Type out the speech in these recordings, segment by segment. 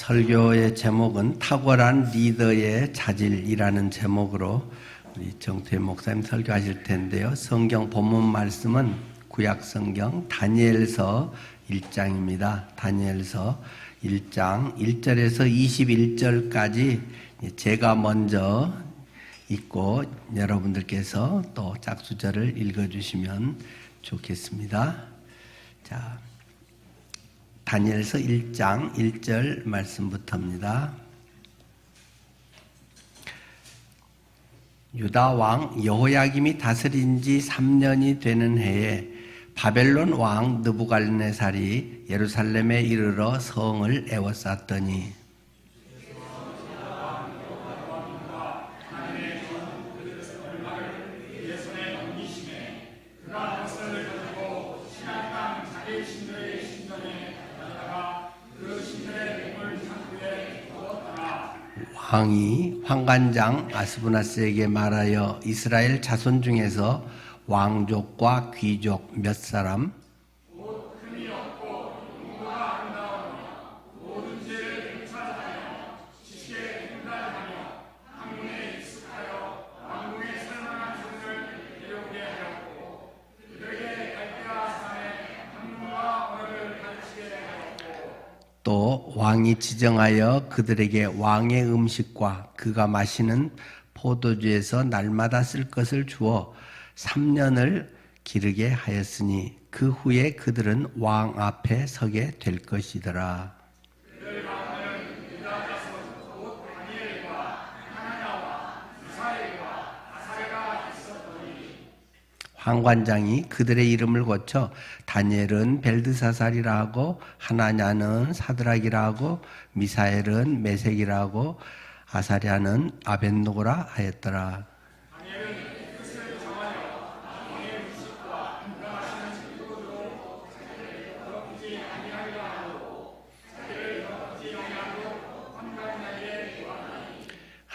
설교의 제목은 탁월한 리더의 자질이라는 제목으로 우리 정태 목사님 설교하실 텐데요. 성경 본문 말씀은 구약 성경 다니엘서 1장입니다. 다니엘서 1장 1절에서 21절까지 제가 먼저 읽고 여러분들께서 또 짝수절을 읽어주시면 좋겠습니다. 자, 다니엘서 1장 1절 말씀부터입니다. 유다 왕 여호야김이 다스린 지 3년이 되는 해에 바벨론 왕 느부갓네살이 예루살렘에 이르러 성을 에워쌌더니 왕이 환관장 아스부나스에게 말하여 이스라엘 자손 중에서 왕족과 귀족 몇 사람 또 왕이 지정하여 그들에게 왕의 음식과 그가 마시는 포도주에서 날마다 쓸 것을 주어 3년을 기르게 하였으니 그 후에 그들은 왕 앞에 서게 될 것이더라. 환관장이 그들의 이름을 고쳐 다니엘은 벨드사살이라 하고 하나냐는 사드락이라 하고 미사엘은 메색이라 하고 아사랴는 아벳노고라 하였더라.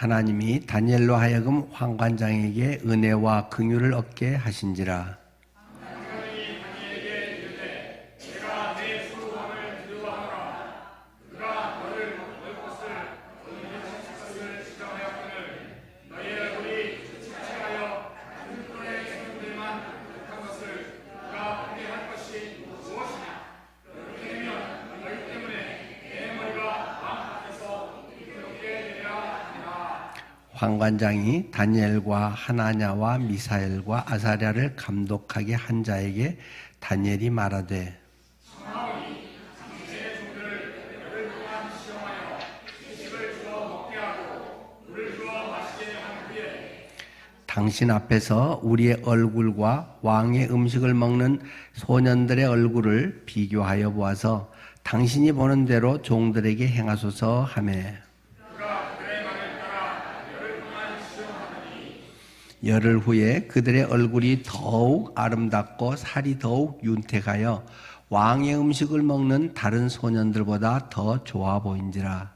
하나님이 다니엘로 하여금 환관장에게 은혜와 긍휼을 얻게 하신지라. 환관장이 다니엘과 하나냐와 미사엘과 아사랴를 감독하게 한 자에게 다니엘이 말하되 당신 앞에서 우리의 얼굴과 왕의 음식을 먹는 소년들의 얼굴을 비교하여 보아서 당신이 보는 대로 종들에게 행하소서 하매 열흘 후에 그들의 얼굴이 더욱 아름답고 살이 더욱 윤택하여 왕의 음식을 먹는 다른 소년들보다 더 좋아 보인지라.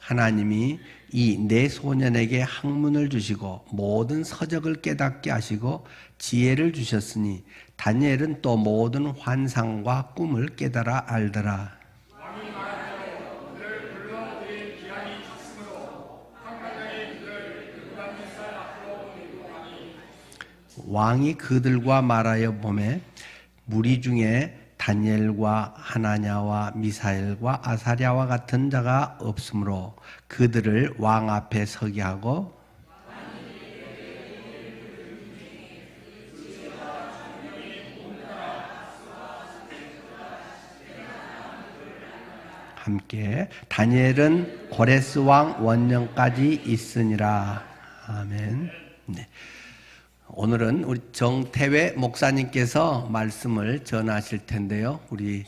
하나님이 이 네 소년에게 학문을 주시고 모든 서적을 깨닫게 하시고 지혜를 주셨으니 다니엘은 또 모든 환상과 꿈을 깨달아 알더라. 왕이 그들과 말하여 보매 무리 중에 다니엘과 하나냐와 미사엘과 아사랴와 같은 자가 없으므로 그들을 왕 앞에 서게 하고 함께 다니엘은 고레스 왕 원년까지 있으니라. 아멘. 네. 오늘은 우리 정태회 목사님께서 말씀을 전하실 텐데요. 우리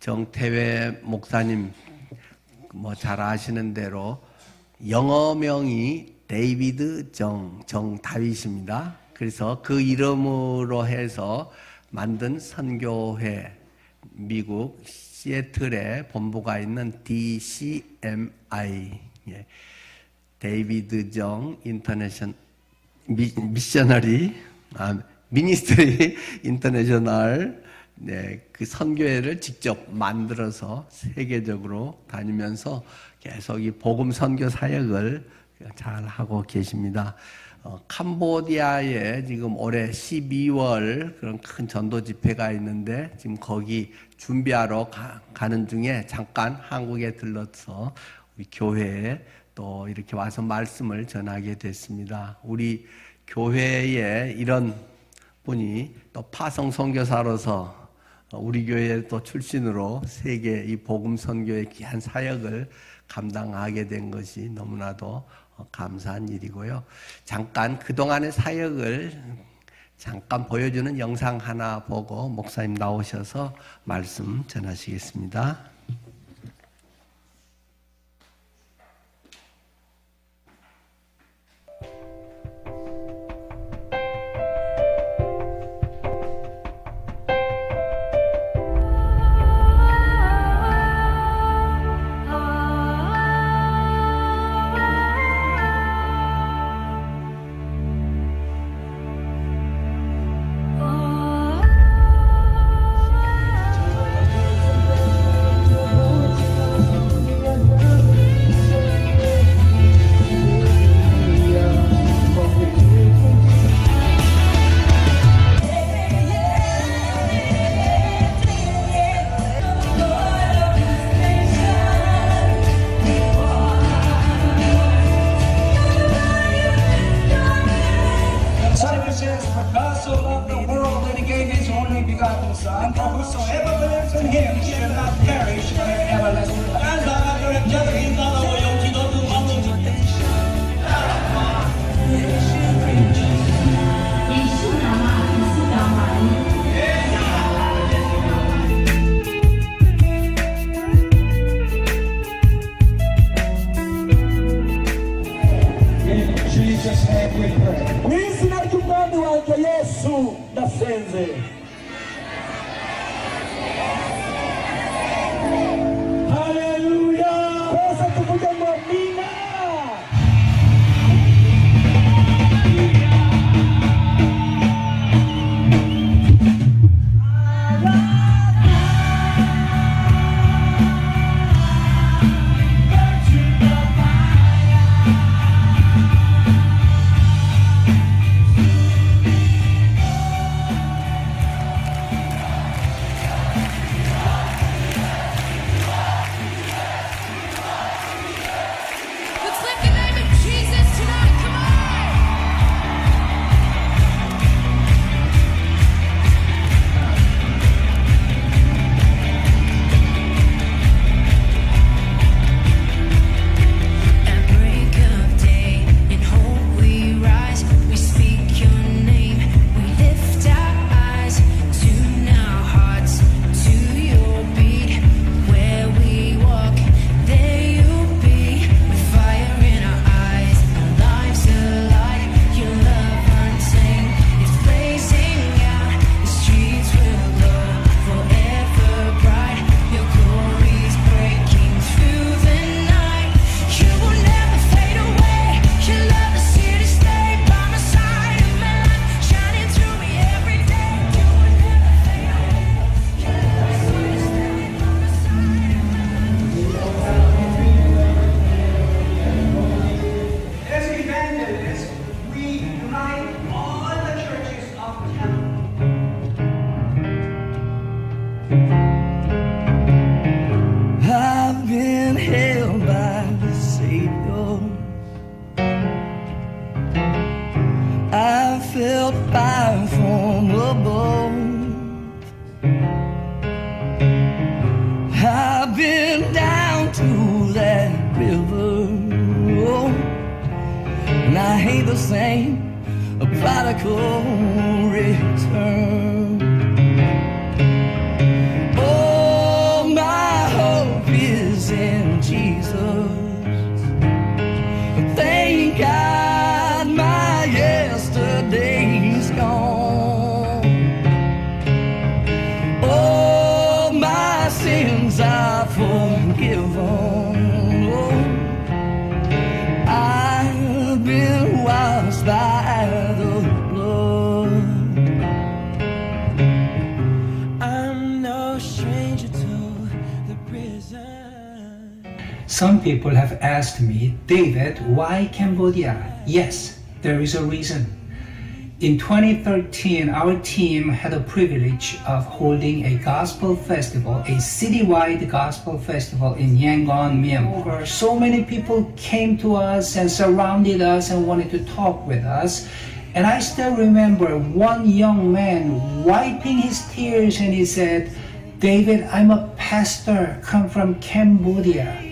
정태회 목사님 잘 아시는 대로 영어명이 데이비드 정다윗입니다. 그래서 그 이름으로 해서 만든 선교회 미국 시애틀에 본부가 있는 DCMI 데이비드 정 인터내셔널 미셔너리 미니스트리 인터내셔널 그 선교회를 직접 만들어서 세계적으로 다니면서 계속 이 복음 선교 사역을 잘 하고 계십니다. 캄보디아에 지금 올해 12월 그런 큰 전도 집회가 있는데 지금 거기 준비하러 가는 중에 잠깐 한국에 들러서 우리 교회에 또 이렇게 와서 말씀을 전하게 됐습니다. 우리 교회에 이런 분이 또 파송 선교사로서 우리 교회 또 출신으로 세계 이 복음 선교의 귀한 사역을 감당하게 된 것이 너무나도 감사한 일이고요. 잠깐 그동안의 사역을 잠깐 보여주는 영상 하나 보고 목사님 나오셔서 말씀 전하시겠습니다. I've been washed by the blood. Some people have asked me, David, why Cambodia? Yes, there is a reason. In 2013, our team had the privilege of holding a gospel festival, a citywide gospel festival in Yangon, Myanmar. So many people came to us and surrounded us and wanted to talk with us. And I still remember one young man wiping his tears and he said, David, I'm a pastor, come from Cambodia.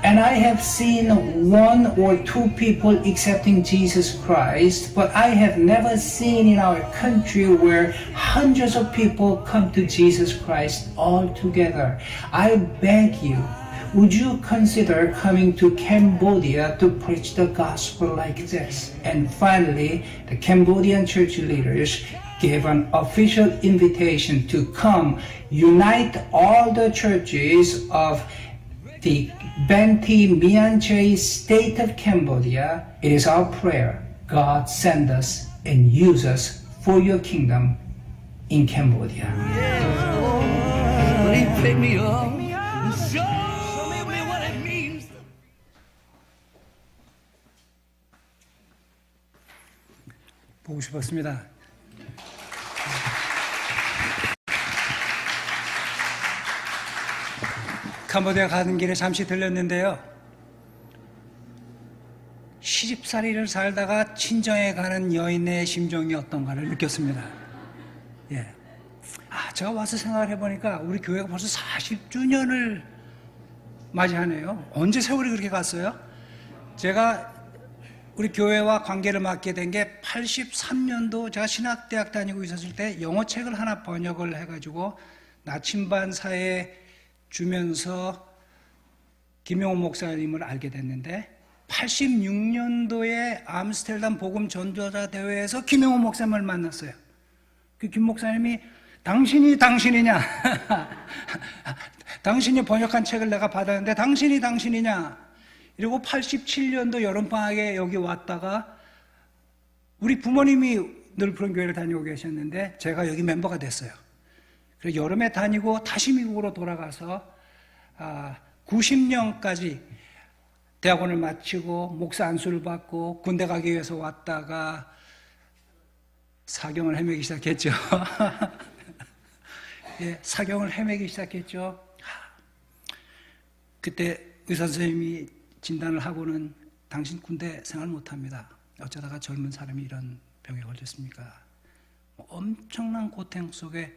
And I have seen one or two people accepting Jesus Christ, but I have never seen in our country where hundreds of people come to Jesus Christ all together. I beg you, would you consider coming to Cambodia to preach the gospel like this? And finally, the Cambodian church leaders gave an official invitation to come unite all the churches of the Banteay Meanchey state of Cambodia. It is our prayer, God send us and use us for your kingdom in Cambodia. Will you pick me up and show me what it means? 보고 싶었습니다. 캄보디아 가는 길에 잠시 들렸는데요. 시집살이를 살다가 친정에 가는 여인의 심정이 어떤가를 느꼈습니다. 예. 제가 와서 생각을 해보니까 우리 교회가 벌써 40주년을 맞이하네요. 언제 세월이 그렇게 갔어요? 제가 우리 교회와 관계를 맡게 된 게 83년도 제가 신학대학 다니고 있었을 때 영어책을 하나 번역을 해가지고 나침반 사에 주면서 김용호 목사님을 알게 됐는데 86년도에 암스테르담 복음 전도자 대회에서 김용호 목사님을 만났어요. 그 김 목사님이 당신이 당신이냐? 당신이 번역한 책을 내가 받았는데 당신이 당신이냐? 이러고 87년도 여름방학에 여기 왔다가 우리 부모님이 늘푸른 교회를 다니고 계셨는데 제가 여기 멤버가 됐어요. 그래서 여름에 다니고 다시 미국으로 돌아가서 90년까지 대학원을 마치고 목사 안수를 받고 군대 가기 위해서 왔다가 사경을 헤매기 시작했죠. 예, 사경을 헤매기 시작했죠. 그때 의사 선생님이 진단을 하고는 당신 군대 생활 못합니다. 어쩌다가 젊은 사람이 이런 병에 걸렸습니까? 엄청난 고통 속에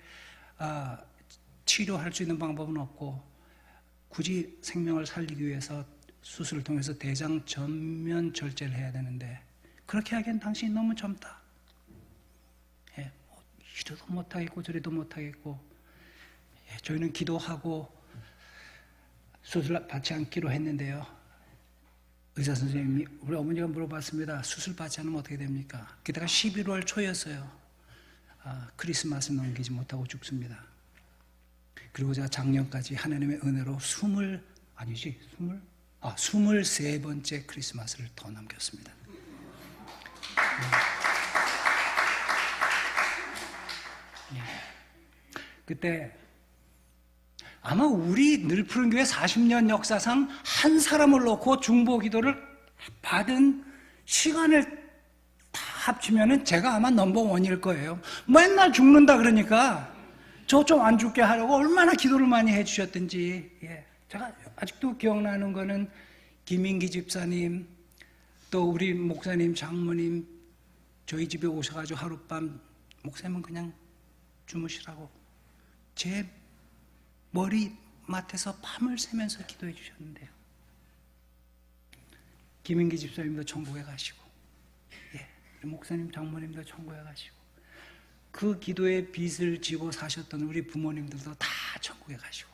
치료할 수 있는 방법은 없고 굳이 생명을 살리기 위해서 수술을 통해서 대장 전면 절제를 해야 되는데 그렇게 하기엔 당신이 너무 젊다. 예, 이리도 못하겠고 저리도 못하겠고 예, 저희는 기도하고 수술 받지 않기로 했는데요. 의사 선생님이 우리 어머니가 물어봤습니다. 수술 받지 않으면 어떻게 됩니까? 그때가 11월 초였어요. 크리스마스 넘기지 못하고 죽습니다. 그리고 제가 작년까지 하나님의 은혜로 23번째 크리스마스를 더 남겼습니다. 그때 아마 우리 늘푸른 교회 40년 역사상 한 사람을 놓고 중보 기도를 받은 시간을 다 합치면은 제가 아마 넘버원일 거예요. 맨날 죽는다 그러니까 저 좀 안 죽게 하려고 얼마나 기도를 많이 해주셨든지. 예. 제가 아직도 기억나는 거는 김인기 집사님, 또 우리 목사님, 장모님 저희 집에 오셔가지고 하룻밤 목사님은 그냥 주무시라고 제 머리맡에서 밤을 새면서 기도해 주셨는데요. 김인기 집사님도 천국에 가시고, 예, 우리 목사님, 장모님도 천국에 가시고, 그 기도의 빚을 지고 사셨던 우리 부모님들도 다 천국에 가시고,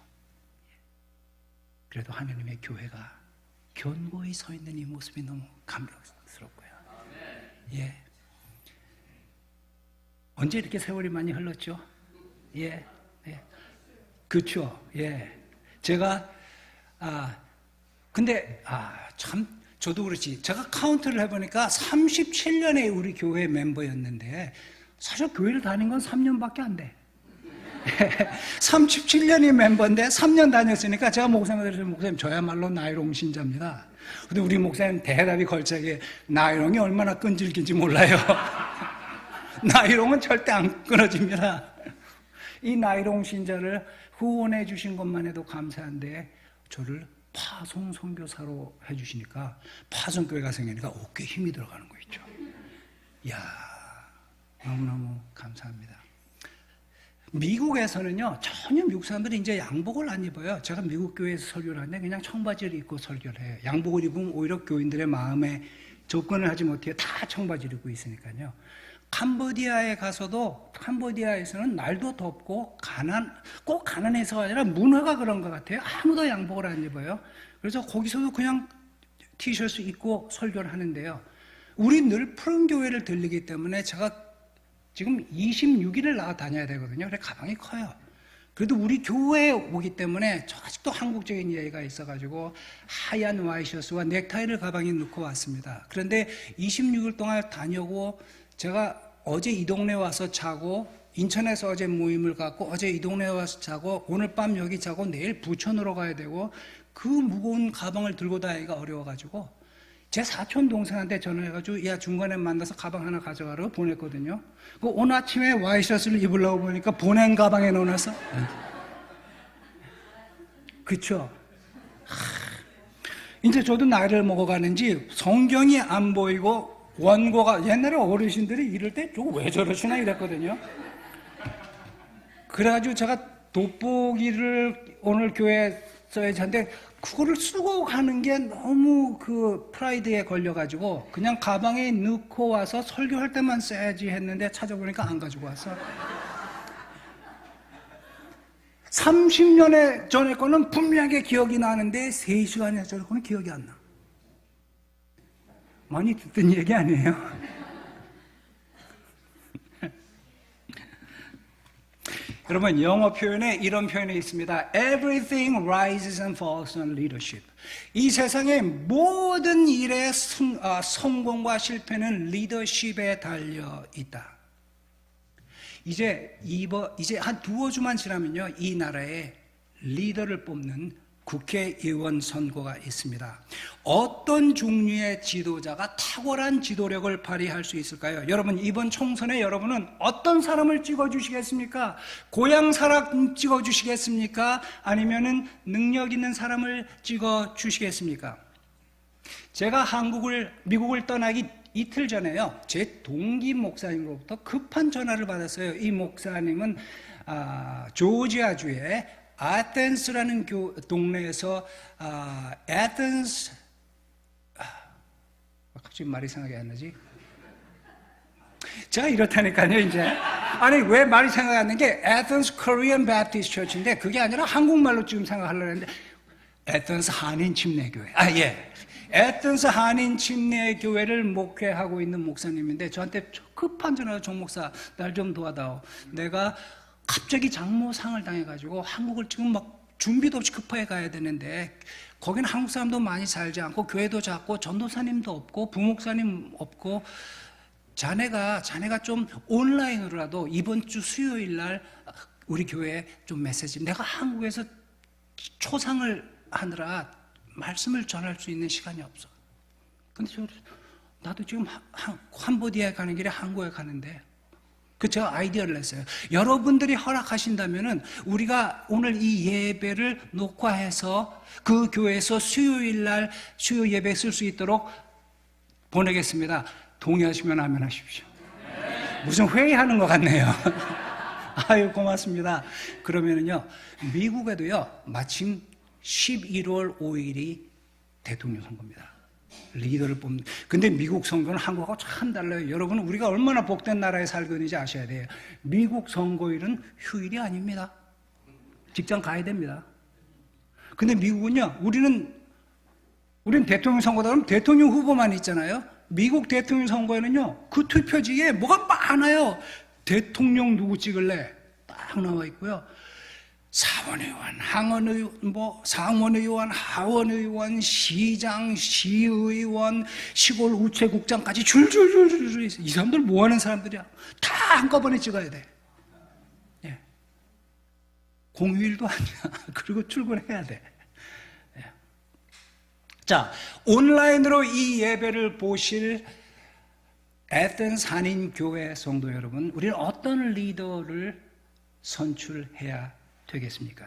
그래도 하나님의 교회가 견고히 서 있는 이 모습이 너무 감격스럽고요. 예. 언제 이렇게 세월이 많이 흘렀죠? 예. 예. 그렇죠. 예. 제가 근데 참 저도 그렇지. 제가 카운트를 해보니까 37년에 우리 교회 멤버였는데 사실 교회를 다닌 건 3년밖에 안 돼. 37년이 멤버인데 3년 다녔으니까 제가 목사님한테 목사님 저야말로 나이롱 신자입니다. 근데 우리 목사님 대답이 걸작에 나이롱이 얼마나 끈질긴지 몰라요. 나이롱은 절대 안 끊어집니다. 이 나이롱 신자를 후원해 주신 것만 해도 감사한데 저를 파송 선교사로 해주시니까 파송교회가 생기니까 어깨에 힘이 들어가는 거 있죠. 이야, 너무너무 감사합니다. 미국에서는요, 전혀 미국 사람들이 이제 양복을 안 입어요. 제가 미국 교회에서 설교를 하는데 그냥 청바지를 입고 설교를 해요. 양복을 입으면 오히려 교인들의 마음에 접근을 하지 못해요. 다 청바지를 입고 있으니까요. 캄보디아에 가서도 캄보디아에서는 날도 덥고 꼭 가난해서가 아니라 문화가 그런 것 같아요. 아무도 양복을 안 입어요. 그래서 거기서도 그냥 티셔츠 입고 설교를 하는데요. 우리 늘 푸른 교회를 들리기 때문에 제가 지금 26일을 나가 다녀야 되거든요. 그래서 가방이 커요. 그래도 우리 교회에 오기 때문에 아직도 한국적인 예의가 있어가지고 하얀 와이셔츠와 넥타이를 가방에 넣고 왔습니다. 그런데 26일 동안 다녀고 제가 어제 이 동네 와서 자고 인천에서 어제 모임을 갖고 어제 이 동네 와서 자고 오늘 밤 여기 자고 내일 부천으로 가야 되고 그 무거운 가방을 들고 다니기가 어려워가지고 제 사촌 동생한테 전화해가지고 야 중간에 만나서 가방 하나 가져가라고 보냈거든요. 그 오늘 아침에 와이셔츠를 입으려고 보니까 보낸 가방에 넣어놨어. 그쵸? 이제 저도 나이를 먹어가는지 성경이 안 보이고 원고가 옛날에 어르신들이 이럴 때 저거 왜 저러시나 이랬거든요. 그래가지고 제가 돋보기를 오늘 교회에 써야지 하는데 그거를 쓰고 가는 게 너무 그 프라이드에 걸려가지고 그냥 가방에 넣고 와서 설교할 때만 써야지 했는데 찾아보니까 안 가지고 왔어. 30년 전에 거는 분명하게 기억이 나는데 3시간에 전에 거는 기억이 안 나. 많이 듣던 얘기 아니에요? 여러분 영어 표현에 이런 표현이 있습니다. Everything rises and falls on leadership. 이 세상의 모든 일의 성공과 실패는 리더십에 달려 있다. 이제 한 두어 주만 지나면요, 이 나라에 리더를 뽑는 국회의원 선거가 있습니다. 어떤 종류의 지도자가 탁월한 지도력을 발휘할 수 있을까요? 여러분 이번 총선에 여러분은 어떤 사람을 찍어주시겠습니까? 고향 사람 찍어주시겠습니까? 아니면은 능력 있는 사람을 찍어주시겠습니까? 제가 미국을 떠나기 이틀 전에요, 제 동기 목사님으로부터 급한 전화를 받았어요. 이 목사님은 조지아주의 아텐스라는 동네에서 아텐스 갑자기 말이 생각이 안 나지? 제가 이렇다니까요 이제. 아니 왜 말이 생각이 안 나는 게 아텐스 코리안 바프티스트 처치인데 그게 아니라 한국말로 지금 생각하려고 했는데 아텐스 한인 침례교회. 예. 아텐스 한인 침례교회를 목회하고 있는 목사님인데 저한테 급한 전화로 정 목사 날 좀 도와다오. 내가 갑자기 장모상을 당해가지고 한국을 지금 막 준비도 없이 급하게 가야 되는데 거기는 한국 사람도 많이 살지 않고 교회도 작고 전도사님도 없고 부목사님 없고 자네가 좀 온라인으로라도 이번 주 수요일 날 우리 교회에 좀 메시지, 내가 한국에서 초상을 하느라 말씀을 전할 수 있는 시간이 없어. 근데 나도 지금 캄보디아에 가는 길에 한국에 가는데 제가 아이디어를 냈어요. 여러분들이 허락하신다면은 우리가 오늘 이 예배를 녹화해서 그 교회에서 수요일 날 수요 예배 쓸 수 있도록 보내겠습니다. 동의하시면 아멘 하십시오. 무슨 회의하는 것 같네요. 아유 고맙습니다. 그러면은요 미국에도요 마침 11월 5일이 대통령 선거입니다. 리더를 뽑는. 근데 미국 선거는 한국하고 참 달라요. 여러분 우리가 얼마나 복된 나라에 살고 있는지 아셔야 돼요. 미국 선거일은 휴일이 아닙니다. 직장 가야 됩니다. 근데 미국은요, 우리는 대통령 선거다 그러면 대통령 후보만 있잖아요. 미국 대통령 선거에는요 그 투표지에 뭐가 많아요. 대통령 누구 찍을래 딱 나와 있고요, 사원의원, 상원의원, 하원의원, 시장, 시의원, 시골 우체국장까지 줄줄줄줄 있어. 이 사람들 뭐 하는 사람들이야? 다 한꺼번에 찍어야 돼. 예. 공휴일도 아니야. 그리고 출근해야 돼. 자, 온라인으로 이 예배를 보실 에덴스 한인교회 성도 여러분, 우리는 어떤 리더를 선출해야 되겠습니까?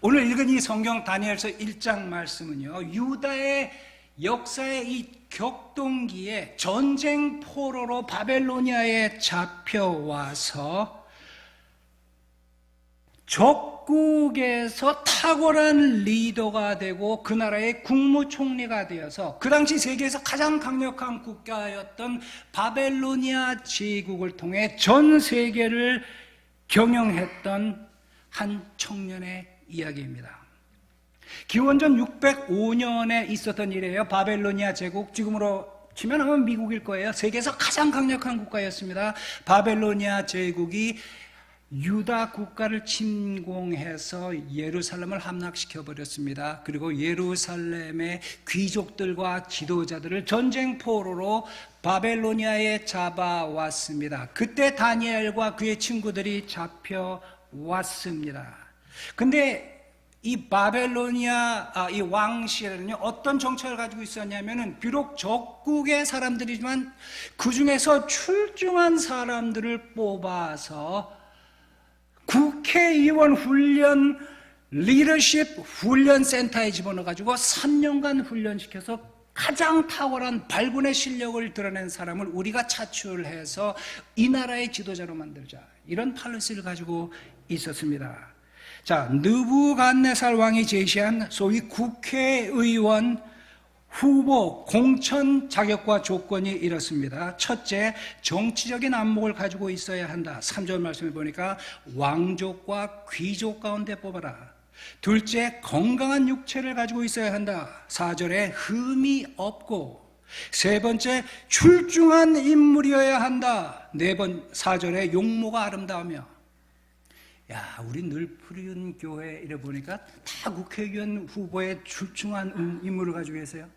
오늘 읽은 이 성경 다니엘서 1장 말씀은요, 유다의 역사의 이 격동기에 전쟁 포로로 바벨로니아에 잡혀와서 적국에서 탁월한 리더가 되고 그 나라의 국무총리가 되어서 그 당시 세계에서 가장 강력한 국가였던 바벨로니아 제국을 통해 전 세계를 경영했던 한 청년의 이야기입니다. 기원전 605년에 있었던 일이에요. 바벨로니아 제국, 지금으로 치면 아마 미국일 거예요. 세계에서 가장 강력한 국가였습니다. 바벨로니아 제국이 유다 국가를 침공해서 예루살렘을 함락시켜 버렸습니다. 그리고 예루살렘의 귀족들과 지도자들을 전쟁 포로로 바벨로니아에 잡아왔습니다. 그때 다니엘과 그의 친구들이 잡혀왔습니다. 근데 이 바벨로니아 이 왕실은요, 어떤 정책을 가지고 있었냐면은, 비록 적국의 사람들이지만 그 중에서 출중한 사람들을 뽑아서 국회의원 훈련, 리더십 훈련 센터에 집어넣어가지고 3년간 훈련시켜서 가장 탁월한 발군의 실력을 드러낸 사람을 우리가 차출해서 이 나라의 지도자로 만들자, 이런 팔레스를 가지고 있었습니다. 자, 느부갓네살 왕이 제시한 소위 국회의원 후보 공천 자격과 조건이 이렇습니다. 첫째, 정치적인 안목을 가지고 있어야 한다. 3절 말씀을 보니까 왕족과 귀족 가운데 뽑아라. 둘째, 건강한 육체를 가지고 있어야 한다. 4절에 흠이 없고. 세 번째, 출중한 인물이어야 한다. 4절에 용모가 아름다우며. 야, 우리 늘푸른 교회 이래 보니까 다 국회의원 후보에 출중한 인물을 가지고 계세요.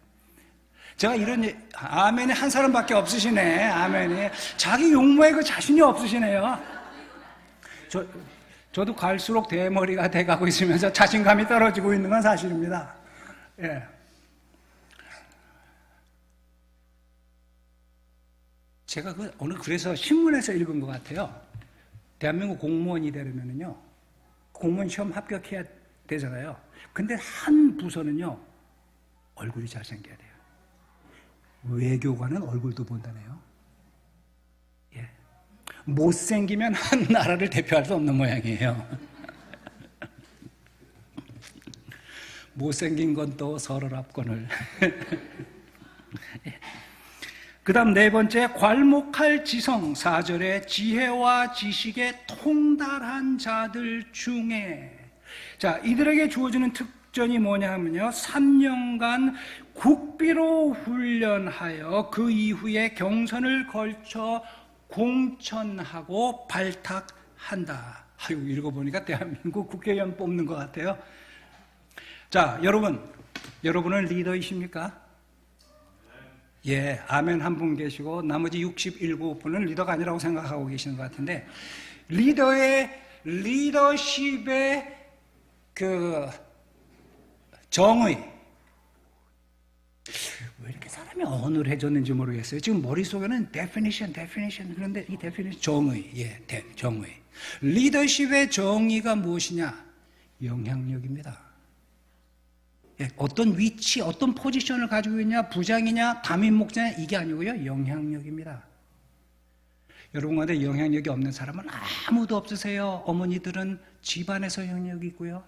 제가 이런 아멘이 한 사람밖에 없으시네. 아멘이. 자기 용모에 그 자신이 없으시네요. 저도 갈수록 대머리가 돼가고 있으면서 자신감이 떨어지고 있는 건 사실입니다. 예. 제가 오늘 그래서 신문에서 읽은 것 같아요. 대한민국 공무원이 되려면요, 공무원 시험 합격해야 되잖아요. 근데 한 부서는요, 얼굴이 잘생겨야 돼요. 외교관은 얼굴도 본다네요. 예. 못생기면 한 나라를 대표할 수 없는 모양이에요. 못생긴 건 또 서러랍건을. 그 다음 네 번째, 괄목할 지성. 4절에 지혜와 지식에 통달한 자들 중에. 자, 이들에게 주어지는 특전이 뭐냐 하면요, 3년간 국비로 훈련하여 그 이후에 경선을 걸쳐 공천하고 발탁한다. 아유, 읽어보니까 대한민국 국회의원 뽑는 것 같아요. 자, 여러분은 리더이십니까? 예, 아멘 한 분 계시고 나머지 67분은 리더가 아니라고 생각하고 계시는 것 같은데, 리더십의 그 정의, 왜 이렇게 사람이 어눌해졌는지 모르겠어요. 지금 머릿속에는 definition 그런데 이 definition 정의, 정의. 리더십의 정의가 무엇이냐? 영향력입니다. 어떤 위치, 어떤 포지션을 가지고 있냐, 부장이냐, 담임 목자냐, 이게 아니고요, 영향력입니다. 여러분 가운데 영향력이 없는 사람은 아무도 없으세요. 어머니들은 집안에서 영향력이 있고요,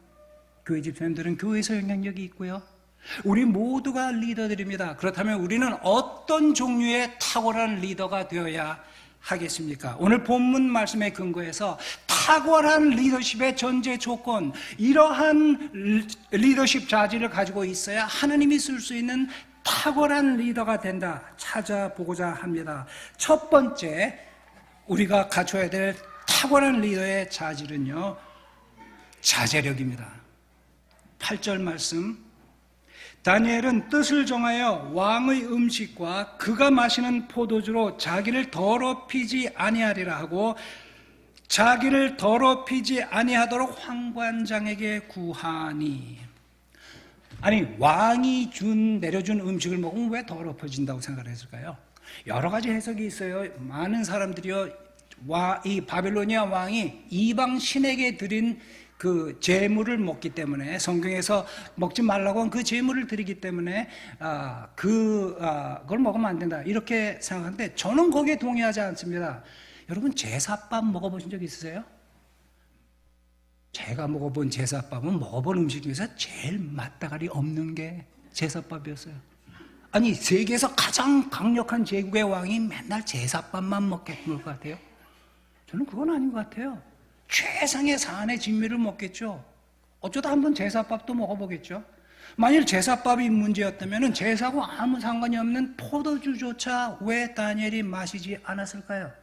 교회 집사님들은 교회에서 영향력이 있고요. 우리 모두가 리더들입니다. 그렇다면 우리는 어떤 종류의 탁월한 리더가 되어야 하겠습니까? 오늘 본문 말씀에 근거해서 탁월한 리더십의 전제 조건, 이러한 리더십 자질을 가지고 있어야 하나님이 쓸 수 있는 탁월한 리더가 된다, 찾아보고자 합니다. 첫 번째, 우리가 갖춰야 될 탁월한 리더의 자질은요, 자제력입니다. 8절 말씀, 다니엘은 뜻을 정하여 왕의 음식과 그가 마시는 포도주로 자기를 더럽히지 아니하리라 하고 자기를 더럽히지 아니하도록 황관장에게 구하니. 아니, 왕이 내려준 음식을 먹으면 왜 더럽혀진다고 생각을 했을까요? 여러 가지 해석이 있어요. 많은 사람들이요, 이 바빌로니아 왕이 이방 신에게 드린 그 제물을 먹기 때문에, 성경에서 먹지 말라고 한 그 제물을 드리기 때문에 그걸 먹으면 안 된다, 이렇게 생각하는데 저는 거기에 동의하지 않습니다. 여러분, 제사밥 먹어보신 적 있으세요? 제가 먹어본 제사밥은 먹어본 음식 중에서 제일 맛다가리 없는 게 제사밥이었어요. 아니, 세계에서 가장 강력한 제국의 왕이 맨날 제사밥만 먹겠는 것 같아요? 저는 그건 아닌 것 같아요. 최상의 산의 진미를 먹겠죠. 어쩌다 한번 제사밥도 먹어보겠죠. 만일 제사밥이 문제였다면 제사하고 아무 상관이 없는 포도주조차 왜 다니엘이 마시지 않았을까요?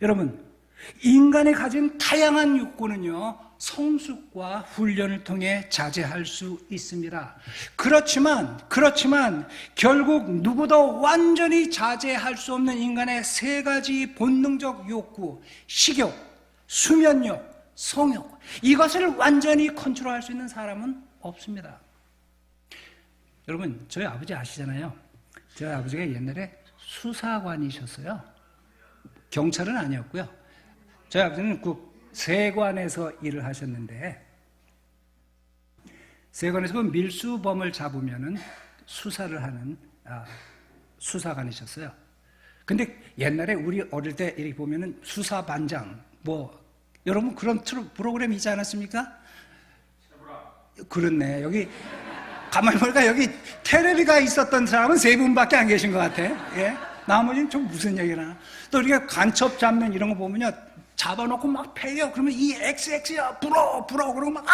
여러분, 인간이 가진 다양한 욕구는요, 성숙과 훈련을 통해 자제할 수 있습니다. 그렇지만 결국 누구도 완전히 자제할 수 없는 인간의 세 가지 본능적 욕구, 식욕, 수면욕, 성욕, 이것을 완전히 컨트롤할 수 있는 사람은 없습니다. 여러분, 저희 아버지 아시잖아요. 저희 아버지가 옛날에 수사관이셨어요. 경찰은 아니었고요. 저희 아버지는 그 세관에서 일을 하셨는데, 세관에서 그 밀수범을 잡으면은 수사를 하는 수사관이셨어요. 근데 옛날에 우리 어릴 때 이렇게 보면은 수사반장, 여러분 그런 프로그램 있지 않았습니까? 그렇네. 여기 가만히 보니까 여기 텔레비가 있었던 사람은 세 분밖에 안 계신 것 같아. 예? 나머지는 좀 무슨 얘기를 하나. 또 이렇게 간첩 잡는 이런 거 보면요, 잡아놓고 막 패요. 그러면 이 XX야, 불어, 그러고 막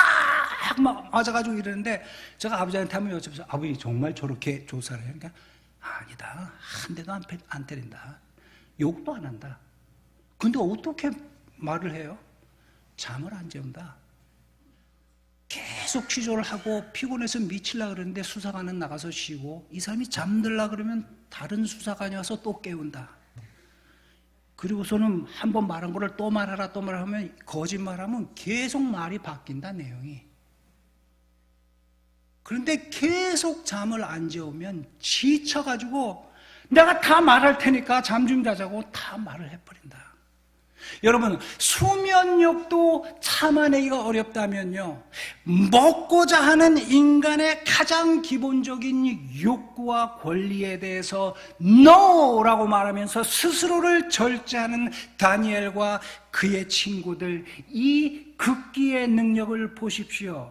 맞아가지고 이러는데, 제가 아버지한테 한번 여쭤봤어요. 아버지, 정말 저렇게 조사를 해요? 그러니까, 아니다. 한 대도 안 때린다. 욕도 안 한다. 근데 어떻게 말을 해요? 잠을 안 재운다. 계속 취조를 하고 피곤해서 미치려고 그러는데 수사관은 나가서 쉬고, 이 사람이 잠들라 그러면 다른 수사관이 와서 또 깨운다. 그리고서는 한 번 말한 거를 또 말하라 하면, 거짓말하면 계속 말이 바뀐다, 내용이. 그런데 계속 잠을 안 재우면 지쳐가지고 내가 다 말할 테니까 잠 좀 자자고 다 말을 해버린다. 여러분, 수면욕도 참아내기가 어렵다면요, 먹고자 하는 인간의 가장 기본적인 욕구와 권리에 대해서 NO라고 말하면서 스스로를 절제하는 다니엘과 그의 친구들, 이 극기의 능력을 보십시오.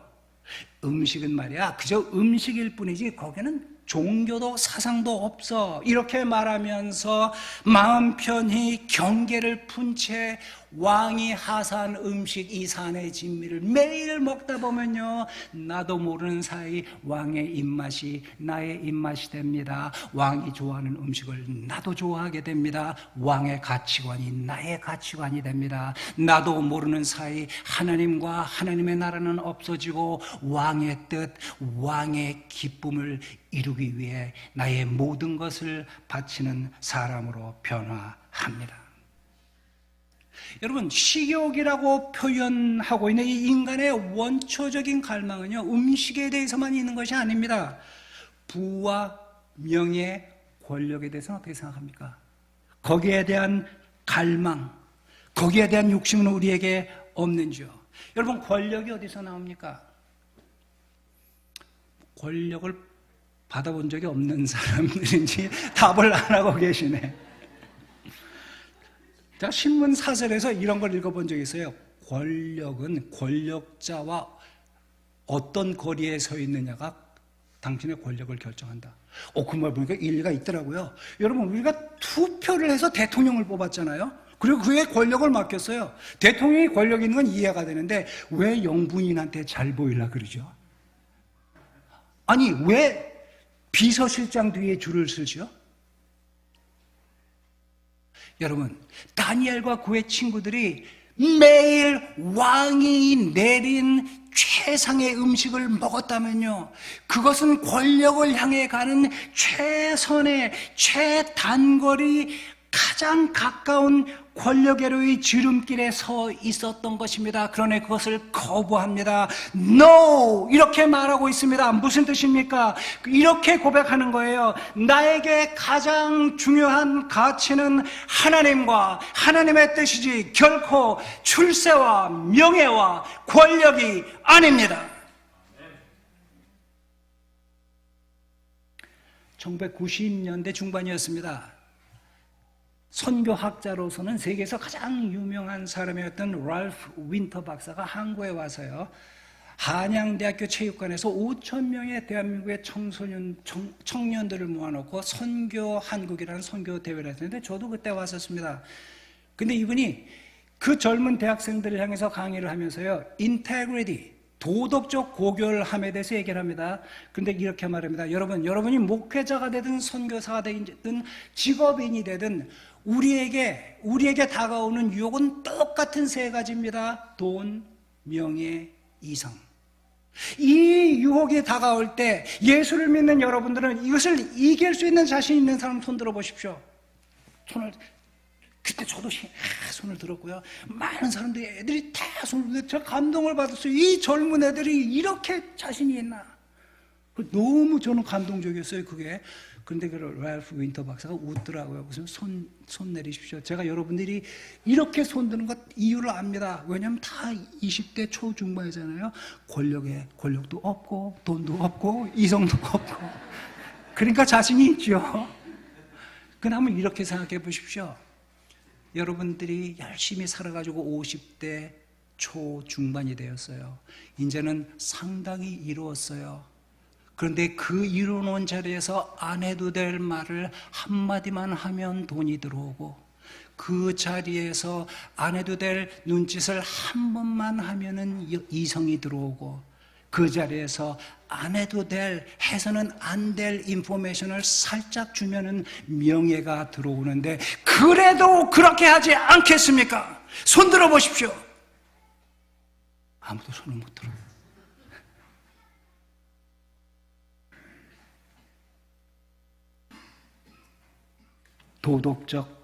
음식은 말이야, 그저 음식일 뿐이지 거기는 종교도 사상도 없어, 이렇게 말하면서 마음 편히 경계를 푼 채 왕이 하사한 음식, 이 산의 진미를 매일 먹다 보면요, 나도 모르는 사이 왕의 입맛이 나의 입맛이 됩니다. 왕이 좋아하는 음식을 나도 좋아하게 됩니다. 왕의 가치관이 나의 가치관이 됩니다. 나도 모르는 사이 하나님과 하나님의 나라는 없어지고 왕의 뜻, 왕의 기쁨을 이루기 위해 나의 모든 것을 바치는 사람으로 변화합니다. 여러분, 식욕이라고 표현하고 있는 이 인간의 원초적인 갈망은요, 음식에 대해서만 있는 것이 아닙니다. 부와 명예, 권력에 대해서는 어떻게 생각합니까? 거기에 대한 갈망, 거기에 대한 욕심은 우리에게 없는지요? 여러분, 권력이 어디서 나옵니까? 권력을 받아본 적이 없는 사람들인지 답을 안 하고 계시네. 제가 신문 사설에서 이런 걸 읽어본 적이 있어요. 권력은 권력자와 어떤 거리에 서 있느냐가 당신의 권력을 결정한다. 그 말 보니까 일리가 있더라고요. 여러분, 우리가 투표를 해서 대통령을 뽑았잖아요. 그리고 그의 권력을 맡겼어요. 대통령이 권력 있는 건 이해가 되는데 왜 영부인한테 잘 보이려고 그러죠? 아니, 왜 비서실장 뒤에 줄을 서죠? 여러분, 다니엘과 그의 친구들이 매일 왕이 내린 최상의 음식을 먹었다면요, 그것은 권력을 향해 가는 최선의 최단거리 가장 가까운 권력으로의 지름길에 서 있었던 것입니다. 그러나 그것을 거부합니다. No! 이렇게 말하고 있습니다. 무슨 뜻입니까? 이렇게 고백하는 거예요. 나에게 가장 중요한 가치는 하나님과 하나님의 뜻이지 결코 출세와 명예와 권력이 아닙니다. 1990년대 중반이었습니다. 선교학자로서는 세계에서 가장 유명한 사람이었던 랄프 윈터 박사가 한국에 와서요, 한양대학교 체육관에서 5,000명의 대한민국의 청년들을 모아놓고 선교 한국이라는 선교 대회를 했는데 저도 그때 왔었습니다. 근데 이분이 그 젊은 대학생들을 향해서 강의를 하면서요, integrity, 도덕적 고결함에 대해서 얘기를 합니다. 그런데 이렇게 말합니다. 여러분이 목회자가 되든 선교사가 되든 직업인이 되든 우리에게 다가오는 유혹은 똑같은 세 가지입니다. 돈, 명예, 이성. 이 유혹이 다가올 때 예수를 믿는 여러분들은 이것을 이길 수 있는 자신 있는 사람 손 들어 보십시오. 그때 저도 손을 들었고요. 많은 사람들이, 애들이 다 손을 들었는데 저 감동을 받았어요. 이 젊은 애들이 이렇게 자신이 있나. 너무 저는 감동적이었어요, 그게. 그런데 그 랄프 윈터 박사가 웃더라고요. 무슨 손 내리십시오. 제가 여러분들이 이렇게 손 드는 것 이유를 압니다. 왜냐하면 다 20대 초중반이잖아요. 권력도 없고, 돈도 없고, 이성도 없고. 그러니까 자신이 있죠. 그러면 이렇게 생각해 보십시오. 여러분들이 열심히 살아가지고 50대 초중반이 되었어요. 이제는 상당히 이루었어요. 그런데 그 이루어놓은 자리에서 안 해도 될 말을 한마디만 하면 돈이 들어오고, 그 자리에서 안 해도 될 눈짓을 한 번만 하면은 이성이 들어오고, 그 자리에서 안 해도 될, 해서는 안 될 인포메이션을 살짝 주면은 명예가 들어오는데, 그래도 그렇게 하지 않겠습니까? 손 들어 보십시오. 아무도 손을 못 들어. 도덕적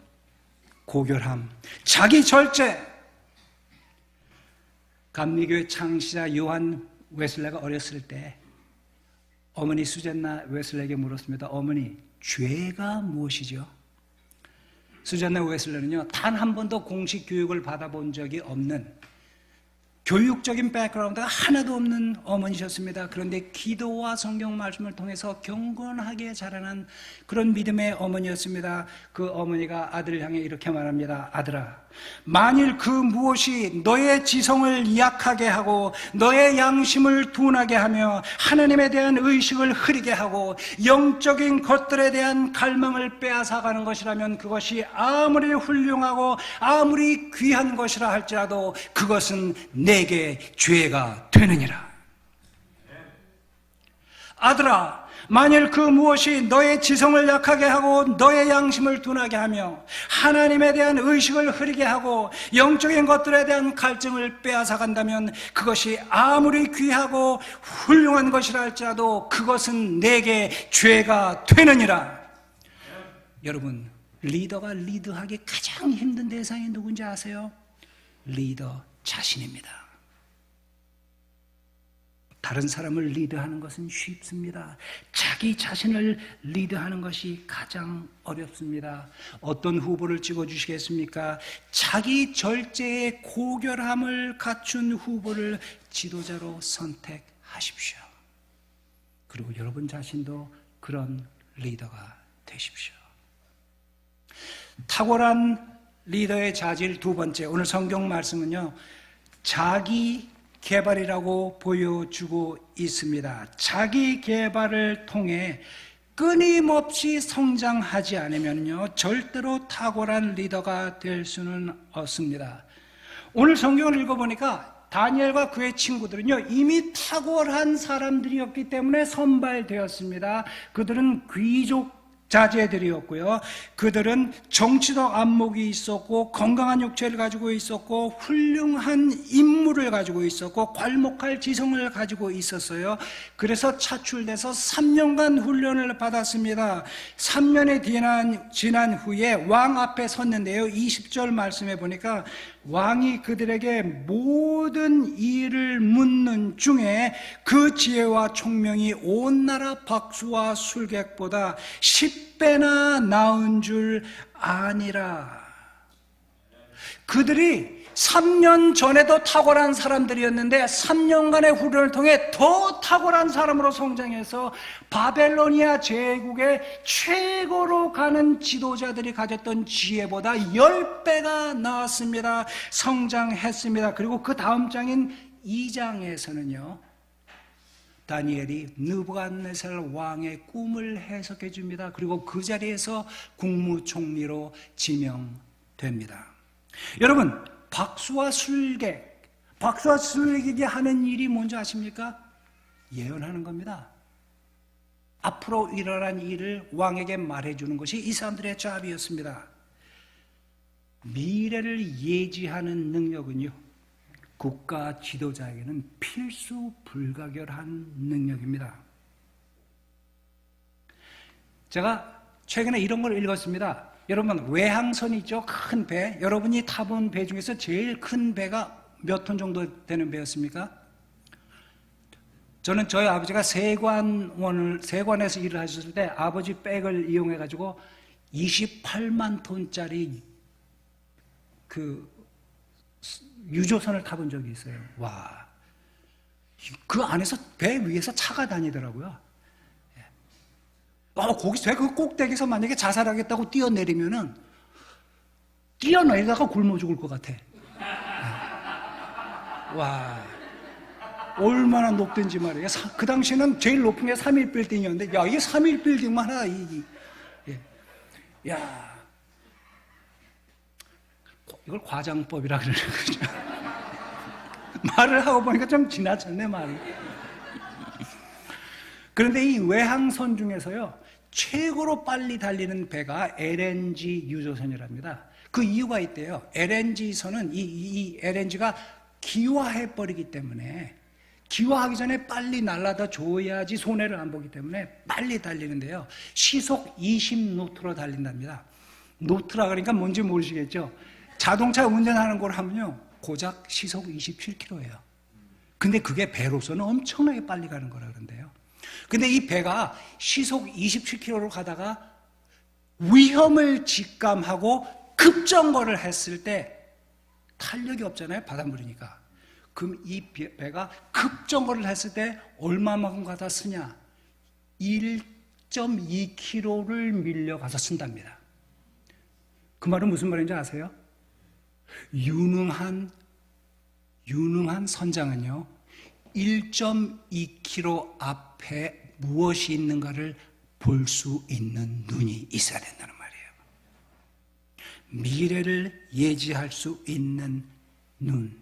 고결함, 자기 절제. 감리교회 창시자 요한 웨슬레가 어렸을 때 어머니 수잔나 웨슬레에게 물었습니다. 어머니, 죄가 무엇이죠? 수잔나 웨슬레는요, 단 한 번도 공식 교육을 받아본 적이 없는, 교육적인 백그라운드가 하나도 없는 어머니셨습니다. 그런데 기도와 성경 말씀을 통해서 경건하게 자라난 그런 믿음의 어머니였습니다. 그 어머니가 아들을 향해 이렇게 말합니다. 아들아, 만일 그 무엇이 너의 지성을 약하게 하고 너의 양심을 둔하게 하며 하나님에 대한 의식을 흐리게 하고 영적인 것들에 대한 갈망을 빼앗아가는 것이라면 그것이 아무리 훌륭하고 아무리 귀한 것이라 할지라도 그것은 내게 죄가 되느니라. 아들아, 만일 그 무엇이 너의 지성을 약하게 하고 너의 양심을 둔하게 하며 하나님에 대한 의식을 흐리게 하고 영적인 것들에 대한 갈증을 빼앗아 간다면 그것이 아무리 귀하고 훌륭한 것이라 할지라도 그것은 내게 죄가 되느니라. 여러분, 리더가 리드하기 가장 힘든 대상이 누군지 아세요? 리더 자신입니다. 다른 사람을 리드하는 것은 쉽습니다. 자기 자신을 리드하는 것이 가장 어렵습니다. 어떤 후보를 찍어주시겠습니까? 자기 절제의 고결함을 갖춘 후보를 지도자로 선택하십시오. 그리고 여러분 자신도 그런 리더가 되십시오. 탁월한 리더의 자질 두 번째, 오늘 성경 말씀은요, 자기 개발이라고 보여주고 있습니다. 자기 개발을 통해 끊임없이 성장하지 않으면요, 절대로 탁월한 리더가 될 수는 없습니다. 오늘 성경을 읽어보니까 다니엘과 그의 친구들은요, 이미 탁월한 사람들이었기 때문에 선발되었습니다. 그들은 귀족 자제들이었고요. 그들은 정치적 안목이 있었고 건강한 육체를 가지고 있었고 훌륭한 인물을 가지고 있었고 괄목할 지성을 가지고 있었어요. 그래서 차출돼서 3년간 훈련을 받았습니다. 3년이 지난 후에 왕 앞에 섰는데요. 20절 말씀에 보니까 왕이 그들에게 모든 일을 묻는 중에 그 지혜와 총명이 온 나라 박수와 술객보다 10배나 나은 줄 아니라. 그들이 3년 전에도 탁월한 사람들이었는데 3년간의 훈련을 통해 더 탁월한 사람으로 성장해서 바벨로니아 제국의 최고로 가는 지도자들이 가졌던 지혜보다 10배가 나왔습니다. 성장했습니다. 그리고 그 다음 장인 2장에서는요, 다니엘이 느부갓네살 왕의 꿈을 해석해 줍니다. 그리고 그 자리에서 국무총리로 지명됩니다. 여러분, 박수와 술객이 하는 일이 뭔지 아십니까? 예언하는 겁니다. 앞으로 일어날 일을 왕에게 말해주는 것이 이 사람들의 잡이었습니다. 미래를 예지하는 능력은요, 국가 지도자에게는 필수 불가결한 능력입니다. 제가 최근에 이런 걸 읽었습니다. 여러분, 외항선 있죠? 큰 배. 여러분이 타본 배 중에서 제일 큰 배가 몇 톤 정도 되는 배였습니까? 저는 저희 아버지가 세관에서 일을 하셨을 때 아버지 백을 이용해가지고 28만 톤짜리 그 유조선을 타본 적이 있어요. 와. 그 안에서 배 위에서 차가 다니더라고요. 거기서 그 꼭대기에서 만약에 자살하겠다고 뛰어내리면은 뛰어내리다가 굶어 죽을 것 같아. 와, 얼마나 높든지 말이에요. 그 당시에는 제일 높은 게 3일 빌딩이었는데, 야, 이게 3일 빌딩만 하나, 야, 이걸 과장법이라 그러는 거죠. 말을 하고 보니까 좀 지나쳤네, 말이. 그런데 이 외항선 중에서요, 최고로 빨리 달리는 배가 LNG 유조선이랍니다. 그 이유가 있대요. LNG선은 이 LNG가 기화해버리기 때문에, 기화하기 전에 빨리 날아다 줘야지 손해를 안 보기 때문에 빨리 달리는데요. 시속 20노트로 달린답니다. 노트라 그러니까 뭔지 모르시겠죠? 자동차 운전하는 걸 하면요, 고작 시속 27km예요. 근데 그게 배로서는 엄청나게 빨리 가는 거라 그러는데요. 근데 이 배가 시속 27km로 가다가 위험을 직감하고 급정거를 했을 때 탄력이 없잖아요, 바닷물이니까. 그럼 이 배가 급정거를 했을 때 얼마만큼 가다 쓰냐? 1.2km를 밀려가서 쓴답니다. 그 말은 무슨 말인지 아세요? 유능한 선장은요, 1.2km 앞에 무엇이 있는가를 볼 수 있는 눈이 있어야 된다는 말이에요. 미래를 예지할 수 있는 눈.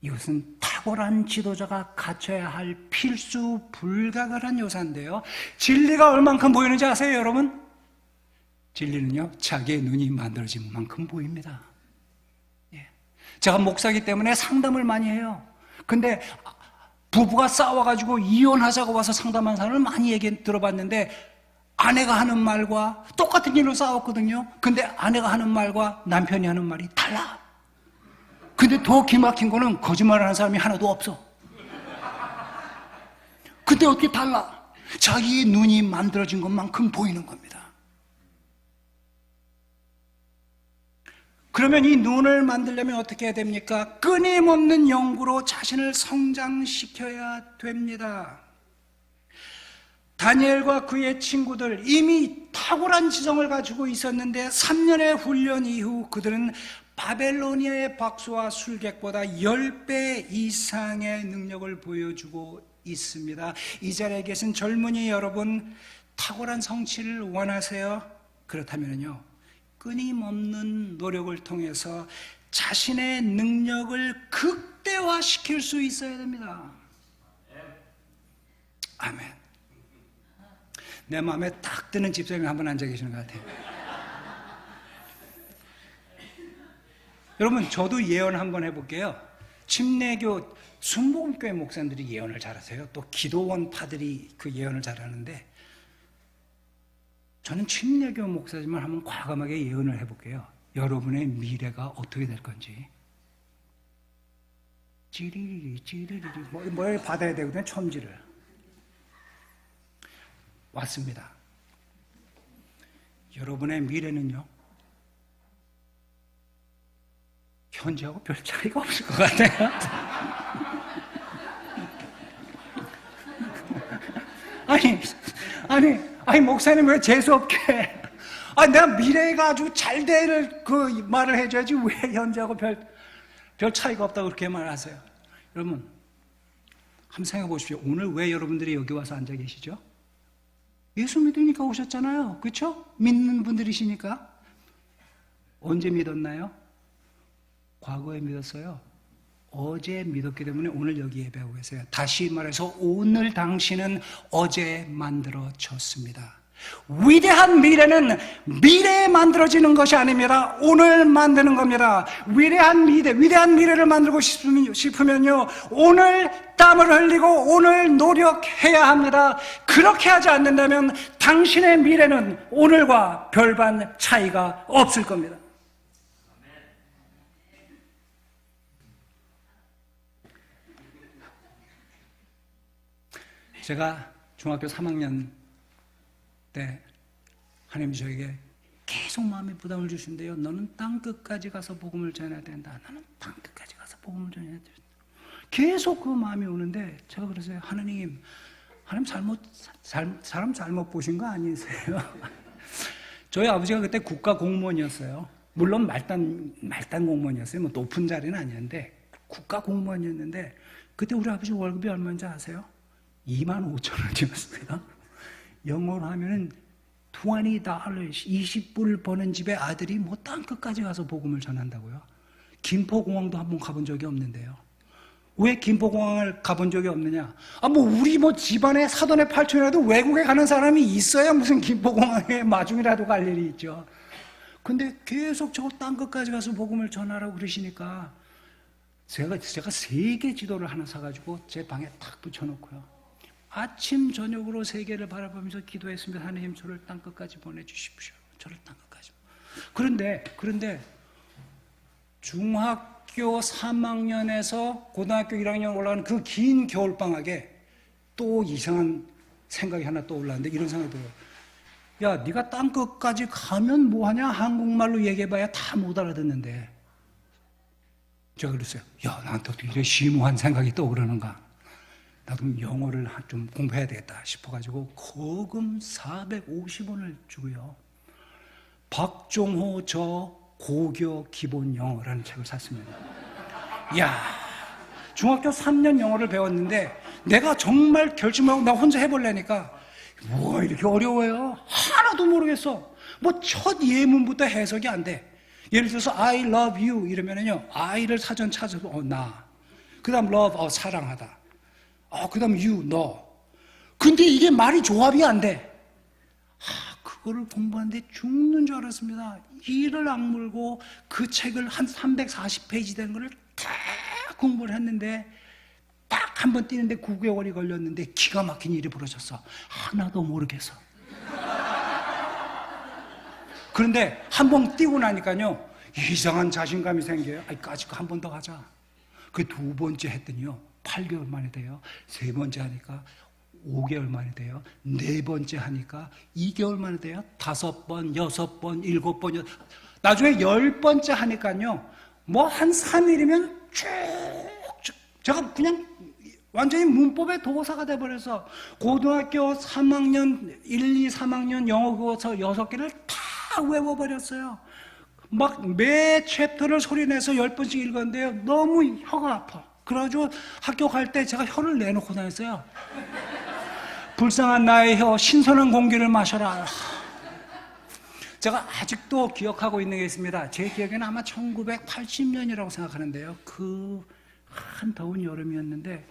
이것은 탁월한 지도자가 갖춰야 할 필수 불가결한 요소인데요. 진리가 얼만큼 보이는지 아세요, 여러분? 진리는요, 자기의 눈이 만들어진 만큼 보입니다. 제가 목사이기 때문에 상담을 많이 해요. 근데 부부가 싸워가지고 이혼하자고 와서 상담한 사람을 많이 얘기 들어봤는데, 아내가 하는 말과 똑같은 일로 싸웠거든요. 근데 아내가 하는 말과 남편이 하는 말이 달라. 근데 더 기막힌 거는 거짓말하는 사람이 하나도 없어. 근데 어떻게 달라? 자기의 눈이 만들어진 것만큼 보이는 겁니다. 그러면 이 눈을 만들려면 어떻게 해야 됩니까? 끊임없는 연구로 자신을 성장시켜야 됩니다. 다니엘과 그의 친구들 이미 탁월한 지성을 가지고 있었는데 3년의 훈련 이후 그들은 바벨로니아의 박수와 술객보다 10배 이상의 능력을 보여주고 있습니다. 이 자리에 계신 젊은이 여러분, 탁월한 성취를 원하세요? 그렇다면요, 끊임없는 노력을 통해서 자신의 능력을 극대화시킬 수 있어야 됩니다. 아멘. 내 마음에 딱 드는 집사님이 한 분 앉아 계시는 것 같아요. 여러분, 저도 예언 한번 해볼게요. 침례교 순복음교회 목사님들이 예언을 잘하세요. 또 기도원 파들이 그 예언을 잘하는데, 저는 침례교 목사지만 한번 과감하게 예언을 해볼게요. 여러분의 미래가 어떻게 될 건지. 찌리리리 뭘 받아야 되거든요. 첨지를. 왔습니다. 여러분의 미래는요, 현재하고 별 차이가 없을 것 같아요. 아니 목사님 왜 재수없게? 내가 미래가 아주 잘 될 그 말을 해줘야지 왜 현재하고 별 차이가 없다고 그렇게 말하세요? 여러분, 한번 생각해 보십시오. 오늘 왜 여러분들이 여기 와서 앉아 계시죠? 예수 믿으니까 오셨잖아요. 그렇죠? 믿는 분들이시니까. 언제 믿었나요? 과거에 믿었어요. 어제 믿었기 때문에 오늘 여기 예배하고 계세요. 다시 말해서 오늘 당신은 어제 만들어졌습니다. 위대한 미래는 미래에 만들어지는 것이 아닙니다. 오늘 만드는 겁니다. 위대한 미래를 만들고 싶으면요, 오늘 땀을 흘리고 오늘 노력해야 합니다. 그렇게 하지 않는다면 당신의 미래는 오늘과 별반 차이가 없을 겁니다. 제가 중학교 3학년 때 하나님이 저에게 계속 마음에 부담을 주신대요. 너는 땅끝까지 가서 복음을 전해야 된다. 너는 땅끝까지 가서 복음을 전해야 된다. 계속 그 마음이 오는데 제가 그랬어요. 하나님 사람 잘못 보신 거 아니세요? 저희 아버지가 그때 국가 공무원이었어요. 물론 말단 공무원이었어요. 뭐 높은 자리는 아니었는데 국가 공무원이었는데 그때 우리 아버지 월급이 얼마인지 아세요? 25,000원이었습니다. 영어로 하면은 $20, 20불 버는 집에 아들이 뭐 땅끝까지 가서 복음을 전한다고요? 김포공항도 한번 가본 적이 없는데요. 왜 김포공항을 가본 적이 없느냐? 우리 집안에 사돈의 팔촌이라도 외국에 가는 사람이 있어야 무슨 김포공항에 마중이라도 갈 일이 있죠. 근데 계속 저 땅끝까지 가서 복음을 전하라고 그러시니까 제가 세계 지도를 하나 사가지고 제 방에 탁 붙여놓고요. 아침 저녁으로 세계를 바라보면서 기도했습니다. 하나님, 저를 땅끝까지 보내주십시오. 저를 땅끝까지. 그런데 중학교 3학년에서 고등학교 1학년 올라가는 그 긴 겨울방학에 또 이상한 생각이 하나 떠올랐는데 이런 생각이 들어요. 야, 네가 땅끝까지 가면 뭐하냐? 한국말로 얘기해봐야 다 못 알아듣는데. 제가 그랬어요. 야, 나한테 어떻게 이렇게 심오한 생각이 떠오르는가? 나도 영어를 좀 공부해야 되겠다 싶어가지고 거금 450원을 주고요. 박종호 저 고교 기본 영어라는 책을 샀습니다. 이야, 중학교 3년 영어를 배웠는데 내가 정말 결심하고 나 혼자 해보려니까 뭐 이렇게 어려워요? 하나도 모르겠어. 첫 예문부터 해석이 안 돼. 예를 들어서 I love you 이러면은요, I를 사전 찾아서 나. 그 다음 love, 사랑하다. 그 다음 you, 너. 근데 이게 말이 조합이 안 돼. 그거를 공부하는데 죽는 줄 알았습니다. 이를 악물고 그 책을 한 340페이지 되는 거를 다 공부를 했는데 딱 한 번 뛰는데 9개월이 걸렸는데 기가 막힌 일이 벌어졌어. 하나도 모르겠어. 그런데 한 번 뛰고 나니까요, 이상한 자신감이 생겨요. 까짓 거 한 번 더 하자. 그 두 번째 했더니요, 8개월 만에 돼요. 세 번째 하니까 5개월 만에 돼요. 네 번째 하니까 2개월 만에 돼요. 5번, 6번, 7번, 나중에 10번째 하니까요, 한 3일이면 쭉쭉 제가 그냥 완전히 문법의 도사가 돼버려서 고등학교 3학년, 1, 2, 3학년 영어 국어서 6개를 다 외워버렸어요. 매 챕터를 소리내서 10번씩 읽었는데요, 너무 혀가 아파. 그래가지고 학교 갈 때 제가 혀를 내놓고 다녔어요. 불쌍한 나의 혀, 신선한 공기를 마셔라. 제가 아직도 기억하고 있는 게 있습니다. 제 기억에는 아마 1980년이라고 생각하는데요. 그 한 더운 여름이었는데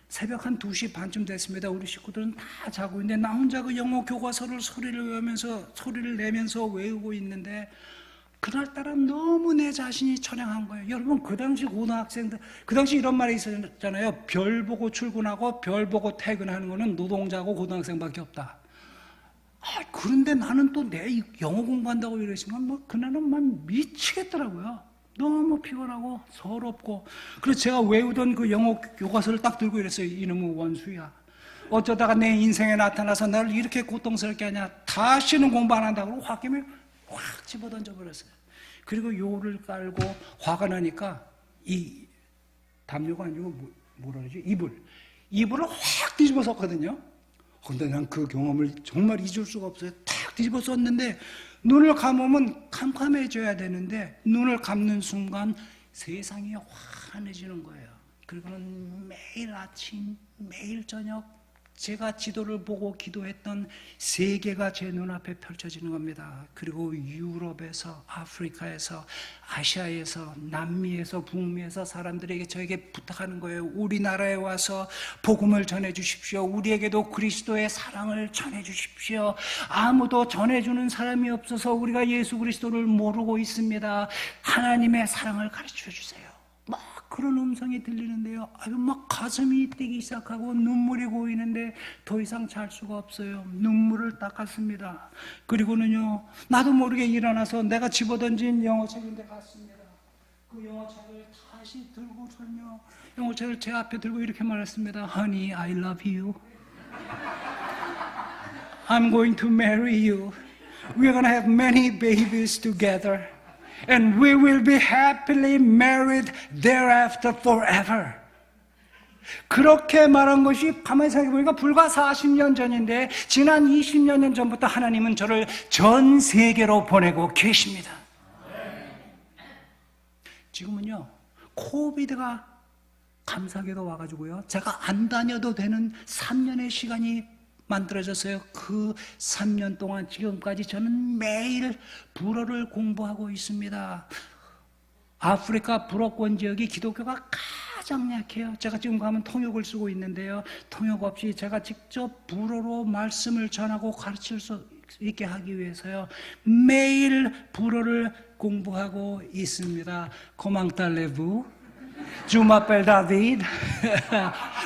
새벽 한 2시 반쯤 됐습니다. 우리 식구들은 다 자고 있는데 나 혼자 그 영어 교과서를 소리를 내면서 외우고 있는데 그날따라 너무 내 자신이 처량한 거예요. 여러분 그 당시 고등학생들 그 당시 이런 말이 있었잖아요. 별 보고 출근하고 별 보고 퇴근하는 거는 노동자고 고등학생밖에 없다. 그런데 나는 또 내 영어 공부한다고 이러시면 그날은 막 미치겠더라고요. 너무 피곤하고 서럽고. 그래서 제가 외우던 그 영어 교과서를 딱 들고 이랬어요. 이놈의 원수야, 어쩌다가 내 인생에 나타나서 나를 이렇게 고통스럽게 하냐. 다시는 공부 안 한다고 홧김에 확 집어던져 버렸어요. 그리고 요를 깔고 화가 나니까 이 담요가 아니고 뭐라 그러지? 이불을 확 뒤집어 썼거든요. 근데 난 그 경험을 정말 잊을 수가 없어요. 탁 뒤집어 썼는데 눈을 감으면 캄캄해져야 되는데 눈을 감는 순간 세상이 환해지는 거예요. 그리고는 매일 아침, 매일 저녁 제가 지도를 보고 기도했던 세계가 제 눈앞에 펼쳐지는 겁니다. 그리고 유럽에서, 아프리카에서, 아시아에서, 남미에서, 북미에서 사람들에게 저에게 부탁하는 거예요. 우리나라에 와서 복음을 전해주십시오. 우리에게도 그리스도의 사랑을 전해주십시오. 아무도 전해주는 사람이 없어서 우리가 예수 그리스도를 모르고 있습니다. 하나님의 사랑을 가르쳐 주세요. 막 그런 음성이 들리는데요. 막 가슴이 뛰기 시작하고 눈물이 고이는데 더 이상 잘 수가 없어요. 눈물을 닦았습니다. 그리고는요, 나도 모르게 일어나서 내가 집어던진 영어책인데 갔습니다. 그 영어책을 다시 들고 설며 영어책을 제 앞에 들고 이렇게 말했습니다. Honey, I love you. I'm going to marry you. We're going to have many babies together. And we will be happily married thereafter forever. 그렇게 말한 것이 가만히 생각해보니까 불과 40년 전인데 지난 20년 전부터 하나님은 저를 전 세계로 보내고 계십니다. 지금은요, 코비드가 감사하게도 와가지고요, 제가 안 다녀도 되는 3년의 시간이 만들어졌어요. 그 3년 동안 지금까지 저는 매일 불어를 공부하고 있습니다. 아프리카 불어권 지역이 기독교가 가장 약해요. 제가 지금 가면 통역을 쓰고 있는데요. 통역 없이 제가 직접 불어로 말씀을 전하고 가르칠 수 있게 하기 위해서요, 매일 불어를 공부하고 있습니다. Comment allez-vous? Je m'appelle David.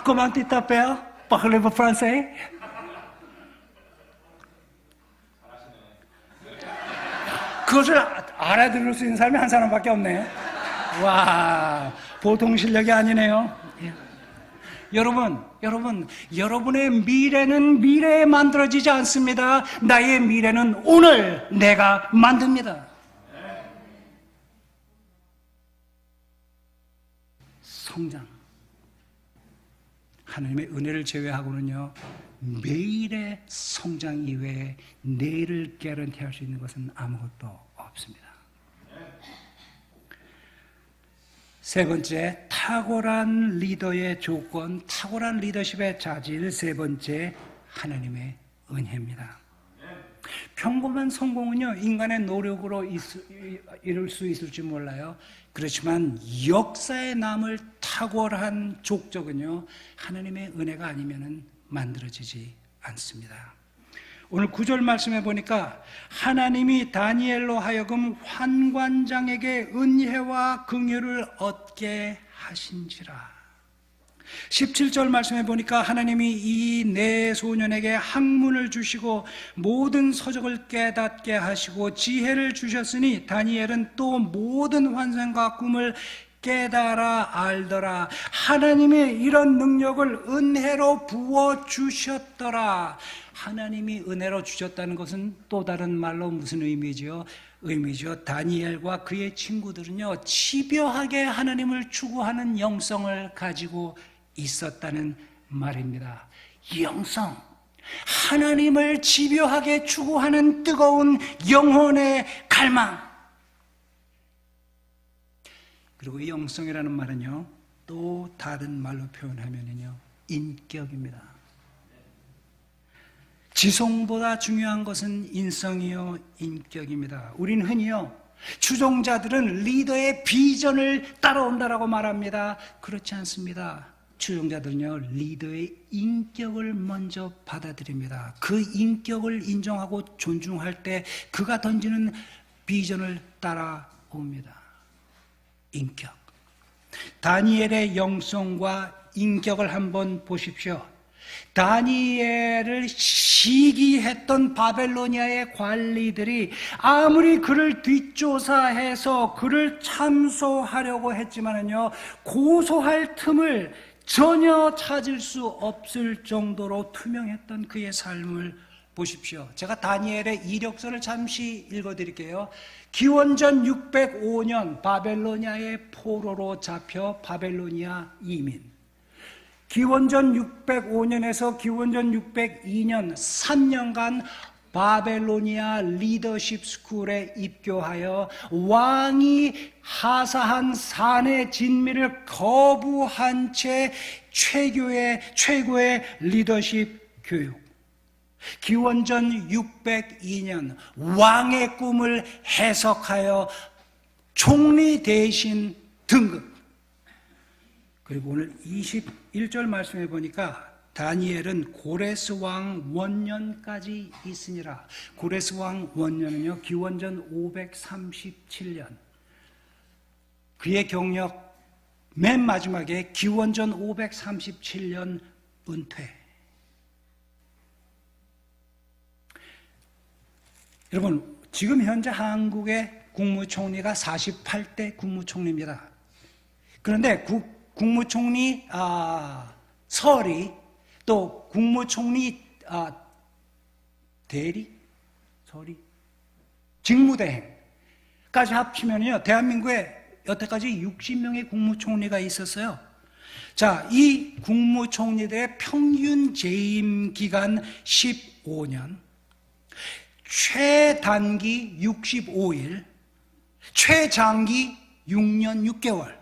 Comment tu t'appelles? Parlez-vous français? 그것을 알아들을 수 있는 사람이 한 사람밖에 없네. 와, 보통 실력이 아니네요. 예. 여러분의 미래는 미래에 만들어지지 않습니다. 나의 미래는 오늘 내가 만듭니다. 성장. 하나님의 은혜를 제외하고는요, 매일의 성장 이외에 내일을 개런티할 수 있는 것은 아무것도 없습니다. 세 번째, 탁월한 리더의 조건, 탁월한 리더십의 자질. 세 번째, 하나님의 은혜입니다. 평범한 성공은요, 인간의 노력으로 이룰 수 있을지 몰라요. 그렇지만 역사에 남을 탁월한 족적은요, 하나님의 은혜가 아니면은 만들어지지 않습니다. 오늘 9절 말씀해 보니까 하나님이 다니엘로 하여금 환관장에게 은혜와 긍휼을 얻게 하신지라. 17절 말씀해 보니까 하나님이 이 네 소년에게 학문을 주시고 모든 서적을 깨닫게 하시고 지혜를 주셨으니 다니엘은 또 모든 환상과 꿈을 깨달아 알더라. 하나님의 이런 능력을 은혜로 부어주셨더라. 하나님이 은혜로 주셨다는 것은 또 다른 말로 무슨 의미죠? 다니엘과 그의 친구들은요, 집요하게 하나님을 추구하는 영성을 가지고 있었다는 말입니다. 영성, 하나님을 집요하게 추구하는 뜨거운 영혼의 갈망. 그리고 이 영성이라는 말은요, 또 다른 말로 표현하면요, 인격입니다. 지성보다 중요한 것은 인성이요, 인격입니다. 우린 흔히요, 추종자들은 리더의 비전을 따라온다라고 말합니다. 그렇지 않습니다. 추종자들은요, 리더의 인격을 먼저 받아들입니다. 그 인격을 인정하고 존중할 때 그가 던지는 비전을 따라옵니다. 인격. 다니엘의 영성과 인격을 한번 보십시오. 다니엘을 시기했던 바벨로니아의 관리들이 아무리 그를 뒷조사해서 그를 참소하려고 했지만은요, 고소할 틈을 전혀 찾을 수 없을 정도로 투명했던 그의 삶을 보십시오. 제가 다니엘의 이력서를 잠시 읽어드릴게요. 기원전 605년 바벨로니아의 포로로 잡혀 바벨로니아 이민. 기원전 605년에서 기원전 602년 3년간 바벨로니아 리더십 스쿨에 입교하여 왕이 하사한 산의 진미를 거부한 채 최고의 리더십 교육. 기원전 602년 왕의 꿈을 해석하여 총리 대신 등극. 그리고 오늘 21절 말씀해 보니까 다니엘은 고레스 왕 원년까지 있으니라. 고레스 왕 원년은요, 기원전 537년. 그의 경력 맨 마지막에 기원전 537년 은퇴. 여러분, 지금 현재 한국의 국무총리가 48대 국무총리입니다. 그런데 국무총리 설이 또 국무총리 대리 설이 직무대행까지 합치면요, 대한민국에 여태까지 60명의 국무총리가 있었어요. 자, 이 국무총리들의 평균 재임 기간 15년, 최단기 65일, 최장기 6년 6개월.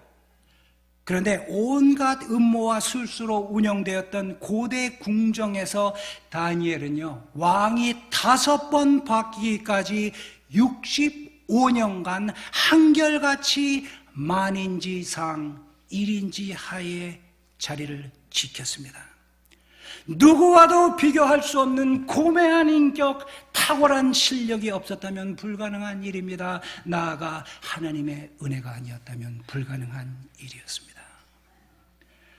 그런데 온갖 음모와 술수로 운영되었던 고대 궁정에서 다니엘은요, 왕이 5번 바뀌기까지 65년간 한결같이 만인지상 1인지 하에 자리를 지켰습니다. 누구와도 비교할 수 없는 고매한 인격, 탁월한 실력이 없었다면 불가능한 일입니다. 나아가 하나님의 은혜가 아니었다면 불가능한 일이었습니다.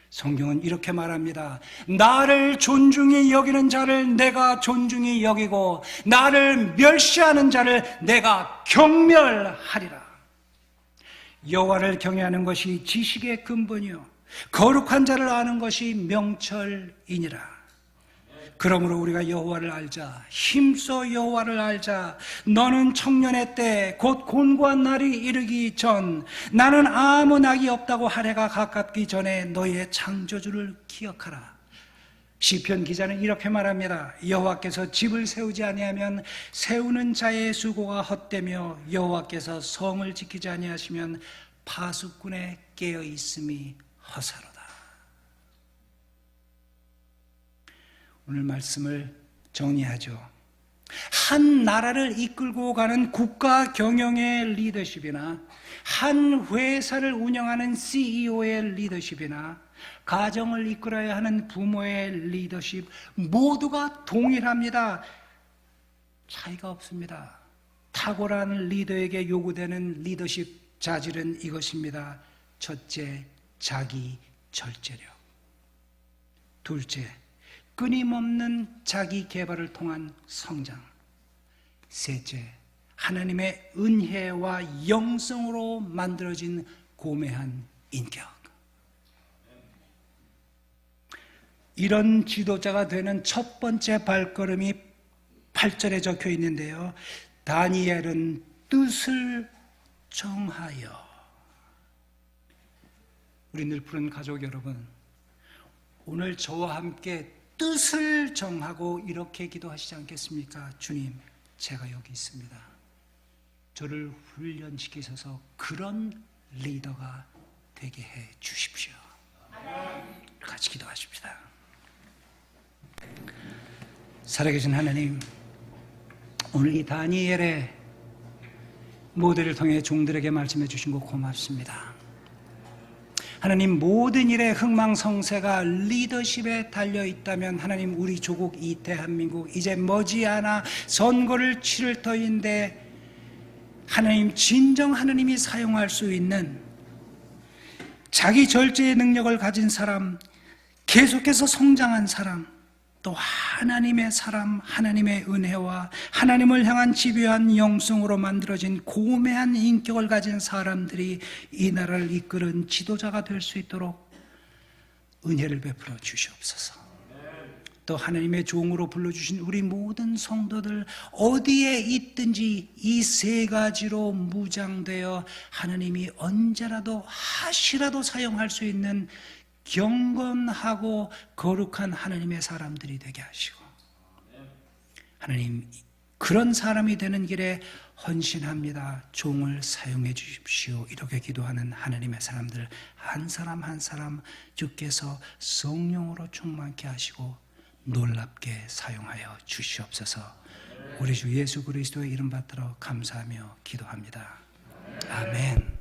성경은 이렇게 말합니다. 나를 존중히 여기는 자를 내가 존중히 여기고 나를 멸시하는 자를 내가 경멸하리라. 여호와를 경외하는 것이 지식의 근본이요 거룩한 자를 아는 것이 명철이니라. 그러므로 우리가 여호와를 알자. 힘써 여호와를 알자. 너는 청년의 때 곧 곤고한 날이 이르기 전 나는 아무 낙이 없다고 하래가 가깝기 전에 너의 창조주를 기억하라. 시편 기자는 이렇게 말합니다. 여호와께서 집을 세우지 아니하면 세우는 자의 수고가 헛되며 여호와께서 성을 지키지 아니하시면 파수꾼의 깨어 있음이 허사로다. 오늘 말씀을 정리하죠. 한 나라를 이끌고 가는 국가 경영의 리더십이나 한 회사를 운영하는 CEO의 리더십이나 가정을 이끌어야 하는 부모의 리더십 모두가 동일합니다. 차이가 없습니다. 탁월한 리더에게 요구되는 리더십 자질은 이것입니다. 첫째, 자기 절제력. 둘째, 끊임없는 자기 개발을 통한 성장. 셋째, 하나님의 은혜와 영성으로 만들어진 고매한 인격. 이런 지도자가 되는 첫 번째 발걸음이 8절에 적혀 있는데요. 다니엘은 뜻을 정하여. 우리 늘 푸른 가족 여러분, 오늘 저와 함께 뜻을 정하고 이렇게 기도하시지 않겠습니까? 주님, 제가 여기 있습니다. 저를 훈련시키셔서 그런 리더가 되게 해 주십시오. 같이 기도하십시다. 살아계신 하나님, 오늘 이 다니엘의 모델을 통해 종들에게 말씀해 주신 거 고맙습니다. 하나님, 모든 일에 흥망성쇠가 리더십에 달려 있다면 하나님, 우리 조국 이 대한민국 이제 머지않아 선거를 치를 터인데 하나님, 진정 하나님이 사용할 수 있는 자기 절제의 능력을 가진 사람, 계속해서 성장한 사람, 또 하나님의 사람, 하나님의 은혜와 하나님을 향한 집요한 영성으로 만들어진 고매한 인격을 가진 사람들이 이 나라를 이끄는 지도자가 될 수 있도록 은혜를 베풀어 주시옵소서. 또 하나님의 종으로 불러주신 우리 모든 성도들 어디에 있든지 이 세 가지로 무장되어 하나님이 언제라도 하시라도 사용할 수 있는 경건하고 거룩한 하나님의 사람들이 되게 하시고, 하나님, 그런 사람이 되는 길에 헌신합니다, 종을 사용해 주십시오, 이렇게 기도하는 하나님의 사람들 한 사람 한 사람 주께서 성령으로 충만케 하시고 놀랍게 사용하여 주시옵소서. 우리 주 예수 그리스도의 이름 받들어 감사하며 기도합니다. 아멘.